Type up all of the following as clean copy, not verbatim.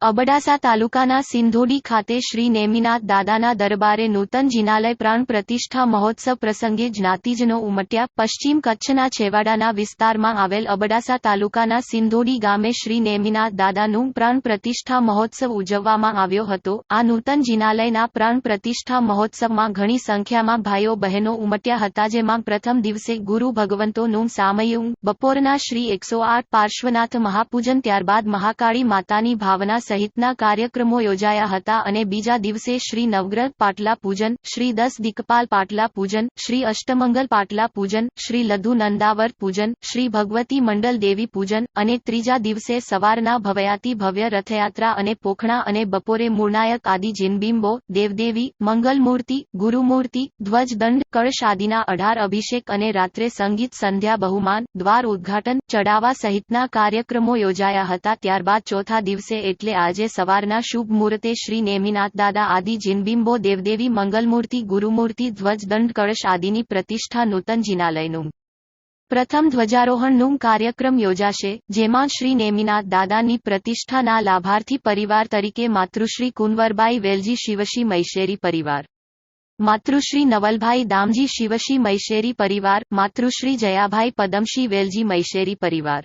અબડાસા તાલુકાના સિંધોડી ખાતે શ્રી નેમિનાથ દાદાના દરબારે નૂતન જિનાલય પ્રાણ પ્રતિષ્ઠા મહોત્સવ પ્રસંગે જ્ઞાતિજનો ઉમટ્યા. પશ્ચિમ કચ્છના છેવાડાના વિસ્તારમાં આવેલ અબડાસા તાલુકાના સિંધોડી ગામે શ્રી નેમિનાથ દાદાનું પ્રાણ પ્રતિષ્ઠા મહોત્સવ ઉજવવામાં આવ્યો હતો. આ નૂતન જિનાલયના પ્રાણ પ્રતિષ્ઠા મહોત્સવમાં ઘણી સંખ્યામાં ભાઈઓ બહેનો ઉમટ્યા હતા, જેમાં પ્રથમ દિવસે ગુરુ ભગવંતોનું સામયું, બપોરના શ્રી 108 પાર્શ્વનાથ મહાપૂજન, ત્યારબાદ મહાકાળી માતાની ભાવના સહિતના કાર્યક્રમો યોજાયા હતા અને બીજા દિવસે શ્રી નવગ્રહ પાટલા પૂજન, શ્રી 10 દિક્પાલ પાટલા પૂજન, શ્રી અષ્ટમંગલ પાટલા પૂજન, શ્રી લઘુ નંદાવર પૂજન, શ્રી ભગવતી મંડલ દેવી પૂજન અને ત્રીજા દિવસે સવારના ભવ્યાતિ ભવ્ય રથયાત્રા અને પોખણા અને બપોરે મૂળનાયક આદિ જિનબિંબો, દેવદેવી, મંગલમૂર્તિ, ગુરુમૂર્તિ, ધ્વજદંડ, કળશ આદિના 18 અભિષેક અને રાત્રે સંગીત સંધ્યા, બહુમાન, દ્વાર ઉદ્ઘાટન, ચડાવા સહિતના કાર્યક્રમો યોજાયા હતા. ત્યારબાદ ચોથા દિવસે એટલે આજે સવારના શુભ મુહૂર્તે શ્રી નેમિનાથ દાદા આદિ જિનબિંબો, દેવદેવી, મંગલમૂર્તિ, ગુરુમૂર્તિ, ધ્વજદંડ, કળશ આદિની પ્રતિષ્ઠા નૂતન જિનાલયનું પ્રથમ ધ્વજારોહણનું કાર્યક્રમ યોજાશે, જેમાં શ્રી નેમિનાથ દાદાની પ્રતિષ્ઠાના લાભાર્થી પરિવાર તરીકે માતૃશ્રી કુંવરબાઈ વેલજી શિવશી મૈશેરી પરિવાર, માતૃશ્રી નવલભાઈ દામજી શિવશી મૈશેરી પરિવાર, માતૃશ્રી જયાભાઈ પદમશી વેલજી મૈશેરી પરિવાર,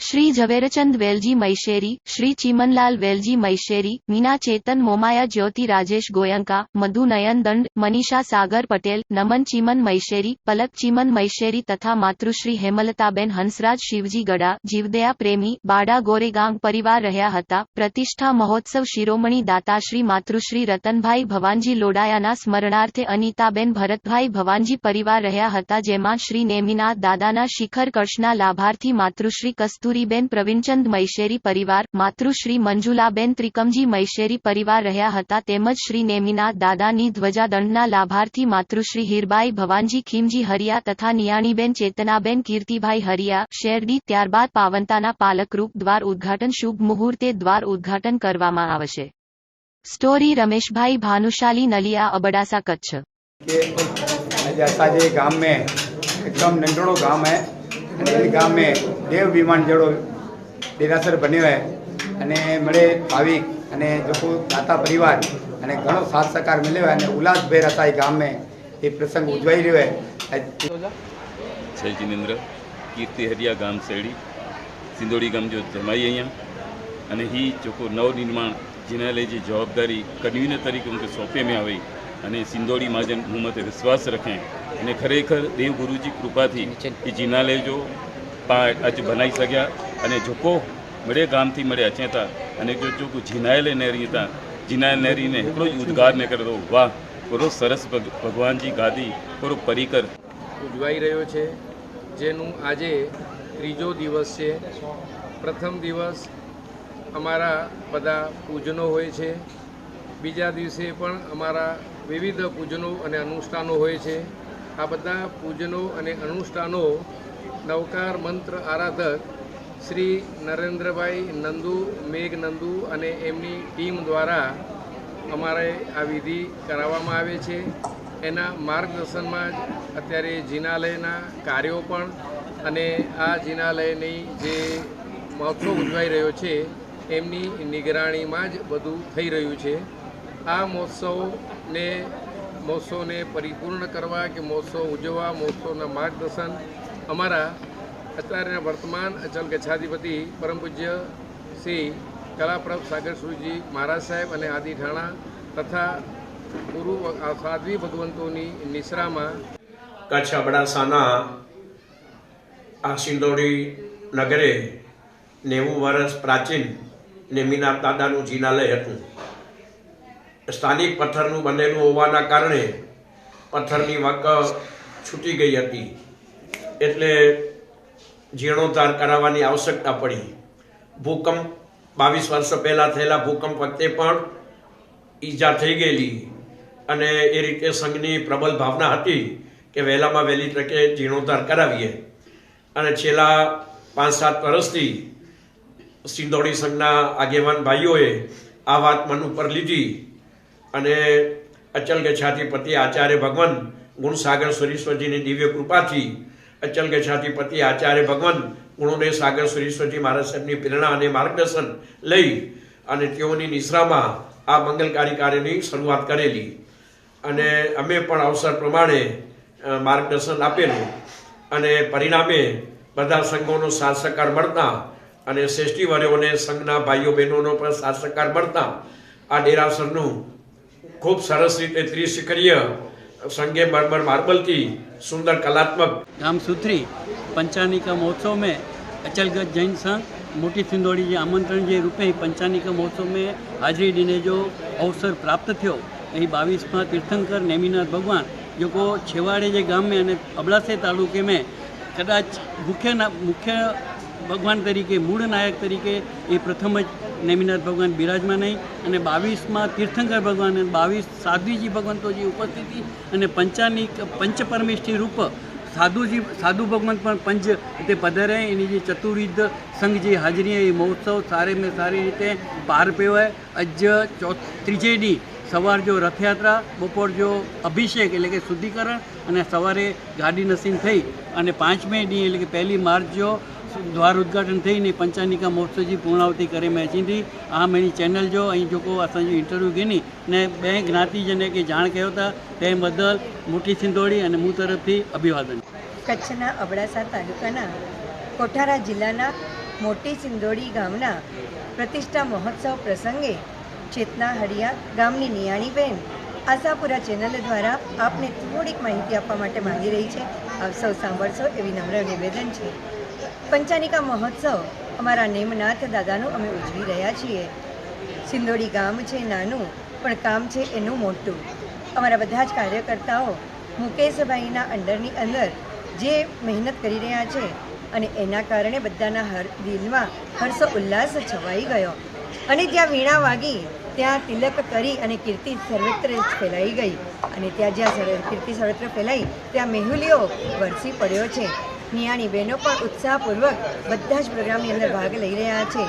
શ્રી ઝવેરચંદ વેલજી મૈશેરી, શ્રી ચીમનલાલ વેલજી મૈશેરી, મીના ચેતન મોમાયા જ્યોતિ રાજેશ ગોયંકા, મધુ નયન દંડ, મનીષા સાગર પટેલ, નમન ચીમન મૈશેરી, પલક ચીમન મૈશેરી તથા માતૃશ્રી હેમલતાબેન હંસરાજ શિવજી ગડા, જીવદયા પ્રેમી, બાડા ગોરેગાંગ પરિવાર રહ્યા હતા. પ્રતિષ્ઠા મહોત્સવ શિરોમણી દાતાશ્રી માતૃશ્રી રતનભાઈ ભવાનજી લોડાયાના સ્મરણાર્થે અનિતાબેન ભરતભાઈ ભવાનજી પરિવાર રહ્યા હતા, જેમાં શ્રી નેમિનાથ દાદાના શિખર કળશના લાભાર્થી માતૃશ્રી કસ્તુરીબેન પ્રવીણચંદ મૈશેરી પરિવાર, માતૃશ્રી મંજુલાબેન ત્રિકમજી મૈશેરી પરિવાર રહ્યા હતા, તેમજ શ્રી નેમિનાથ દાદાની ધ્વજાદંડના લાભાર્થી માતૃશ્રી હીરબાઈ ભવાનજી ખીમજી હરિયા તથા નિયાણીબેન ચેતનાબેન કીર્તિભાઈ હરિયા શેરડી. ત્યારબાદ પાવનતાના પાલકરૂપ દ્વાર ઉદ્ઘાટન શુભ મુહૂર્તે દ્વાર ઉદ્ઘાટન કરવામાં આવશે. સ્ટોરી રમેશભાઈ ભાનુશાલી નલિયા, અબડાસા, કચ્છ. गांव में एकदम नंढड़ो गांव है અને એ ગામ में देव विमान जड़ो डेरासर बन्यो है અને મળે ભાવિક અને જોકો દાતા પરિવાર અને ઘણો સાથ સહકાર મળ્યો है અને ઉલ્લાસભેર હતા એ ગામ में એ પ્રસંગ ઉજવાઈ રહ્યો है. जय जिनेन्द्र कीर्ति हरिया गाम सेड़ी सिंधोड़ी गाम जो जमाई अँ અને ही ચોખ્ખો નવનિર્માણ जिनालय की जवाबदारी कन्वीनर तरीके उनके सौंपे में आई અને सिंधोड़ी महाजन मुँह मत विश्वास रखें અને ખરેખર દેવ ગુરુજી કૃપાથી એ જિનાલય જો અચ બનાવી શક્યા અને જોકો મળે ગામથી મળે અચેતા અને જો ચોખ્ખું જિનાલય નેરી હતા જિનાલય નેરીને એટલો જ ઉદ્ગાર ને કરતો વાહ પૂરો સરસ ભગવાનજી ગાદી પૂરો પરિકર ઉજવાઈ રહ્યો છે, જેનું આજે ત્રીજો દિવસ છે. પ્રથમ દિવસ અમારા બધા પૂજનો હોય છે, બીજા દિવસે પણ અમારા વિવિધ પૂજનો અને અનુષ્ઠાનો હોય છે. આ બધા પૂજનો અને અનુષ્ઠાનો નવકાર મંત્ર આરાધક શ્રી નરેન્દ્રભાઈ નંદુ મેઘ નંદુ અને એમની ટીમ દ્વારા અમારે આ વિધિ કરાવવામાં આવે છે. એના માર્ગદર્શનમાં જ અત્યારે જિનાલયના કાર્યો પણ અને આ જિનાલયની જે મહોત્સવ ઉજવાઈ રહ્યો છે એમની નિગરાણીમાં જ બધું થઈ રહ્યું છે. આ મહોત્સવને પરિપૂર્ણ કરવા કે મહોત્સવ ઉજવવા, મહોત્સવના માર્ગદર્શન અમારા અત્યારના વર્તમાન અચલ ગચ્છાધિપતિ પરમ પૂજ્ય શ્રી કલાપ્રભ સાગર સુરજી મહારાજ સાહેબ અને આદિ ઠાણા તથા ગુરુ સાધ્વી ભગવંતોની નિશ્રામાં કચ્છ અબડાસાના આ સિંધોડી નગરે 90 વર્ષ પ્રાચીન નેમિનાથ દાદાનું જિનાલય હતું. સ્થાનિક પથ્થરનું બનેલું હોવાના કારણે પથ્થરની વક છૂટી ગઈ હતી, એટલે જીર્ણોદ્ધાર કરાવવાની આવશ્યકતા પડી. ભૂકંપ 22 વર્ષ પહેલાં થયેલા ભૂકંપ વખતે પણ ઈજા થઈ ગયેલી અને એ રીતે સંઘની પ્રબળ ભાવના હતી કે વહેલામાં વહેલી તકે જીર્ણોદ્ધાર કરાવીએ. અને છેલ્લા 5-7 વર્ષથી સિંધોડી સંઘના આગેવાન ભાઈઓએ આ વાત મન ઉપર લીધી અને અચલ ગચ્છાધિપતિ આચાર્ય ભગવાન ગુણસાગર સુરેશ્વરજીની દિવ્ય કૃપાથી અચલ ગચ્છાધિપતિ આચાર્ય ભગવાન ગુણોદય સાગર સુરેશ્વરજી મહારાજ સાહેબની પ્રેરણા અને માર્ગદર્શન લઈ અને તેઓની નિશ્રામાં આ મંગલકારી કાર્યની શરૂઆત કરેલી અને અમે પણ અવસર પ્રમાણે માર્ગદર્શન આપેલું અને પરિણામે બધા સંઘોનો સાથ સહકાર મળતા અને શ્રેષ્ઠીવર્યોને સંઘના ભાઈઓ બહેનોનો પણ સાથ સહકાર મળતા આ દેરાસરનું खूब सरस रीते त्रिशिखरीय संगे मरमर मार्बल की सुंदर कलात्मक गाम सूत्री पंचानिका महोत्सव में अचलगढ़ जैन संघ मोटी सिंदोड़ी जे आमंत्रण के रूपे पंचानिका महोत्सव में हाजरी दीने जो अवसर प्राप्त थो यही 22 तीर्थंकर नेमिनाथ भगवान जो को छेवाड़े जे गाम में अने अबड़ासा तालुके में कदाच मुख्य भगवान तरीके मूળ नायक तरीके ये प्रथम ज नेमिनाथ भगवान बिराजमान नहीं અને 22 तीर्थंकर भगवान 22 साधुजी भगवंतोजी उपस्थिति અને पंचपरमेष्ठी रूप साधु भगवंत पण पंच ते पधारे एनी जे चतुर्विध संघ जी हाजरी है महोत्सव सारे में सारी रीते पार पेवाय। अज त्रीजे दी सवार जो रथयात्रा बपोर जो अभिषेक एटले के शुद्धिकरण अने सवारे गाड़ी नसीन थई अने 5મે दी एटले के 1 मार्च जो द्वार उद्घाटन थी ने पंचानिका महोत्सव की पूर्णावती करे में अची थी। आ मेरी चैनल जो अँ जो असो इंटरव्यू घेनी ने 2 ज्ञातिजने के जाण कहो था ते बदल मोटी सिंधोड़ी और मु तरफ थी अभिवादन। कच्छना अबड़ासा तालुकाना कोठारा जिल्लाना मोटी सिंधोड़ी गामना प्रतिष्ठा महोत्सव प्रसंगे चेतना हड़िया गामनी नियाणी बेन आशापुरा चेनल द्वारा आपने थोड़ीक माहिती आपवा माटे मांगी रही है। आप सौ सांभळशो एवी नम्र निवेदन है। पंचानिका महोत्सव अमारा नेमनाथ दादानु अमे उजवी रह्या छीए। सिंधोड़ी गाम छे नानु पण काम छे एनु मोटुं। अमारा बधा ज कार्यकर्ताओ मुकेशभाईना अंडरनी अंदर जे मेहनत करी रह्या छे अने एना कारणे बधाना दिलमां हर्ष उल्लास छवाई गयो अने ज्यां वीणा वागी त्यां तिलक करी अने कीर्ति सर्वत्र फैलाई गई अने त्यां ज्यां कीर्ति सर्वत्र फैलाई त्यां मेहुलियो वरसी पड्यो छे। नियाणी बहनों पर उत्साहपूर्वक बधा ज प्रोग्रामनी अंदर भाग लई रह्या छे।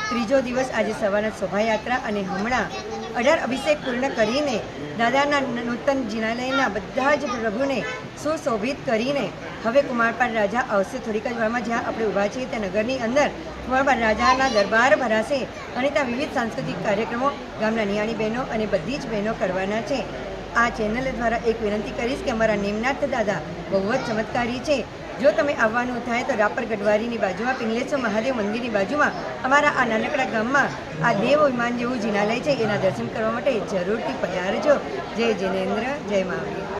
त्रीजो दिवस आज सवारना शोभायात्रा अने हमणां 18 अभिषेक पूर्ण करीने दादाना नूतन जिनालयना बधा ज प्रभुने सुशोभित करीने हवे कुमारपाल राजा आवशे। थोड़ीक ज वारमां ज्यां आपणे ऊभा छीए त्या नगरनी अंदर कुमारपाल राजाना दरबार भराशे अने त्यां विविध सांस्कृतिक कार्यक्रमों गामना नियाणी बहनों अने बधी ज बहनों करवाना छे। आ चेनल द्वारा एक विनंती करीश के अमारा नेमनाथ दादा बहु ज चमत्कारी छे। जो तमे आववानुं थाय तो रापर गढ़वारीनी बाजुमां पिंगलेश्वर महादेव मंदिरनी बाजुमां अमारा आ नानकड़ा गाममां आ देव विमान जेवुं जिनालय छे एना दर्शन करवा माटे जरूरथी पधारजो। जय जिनेन्द्र, जय महावीर।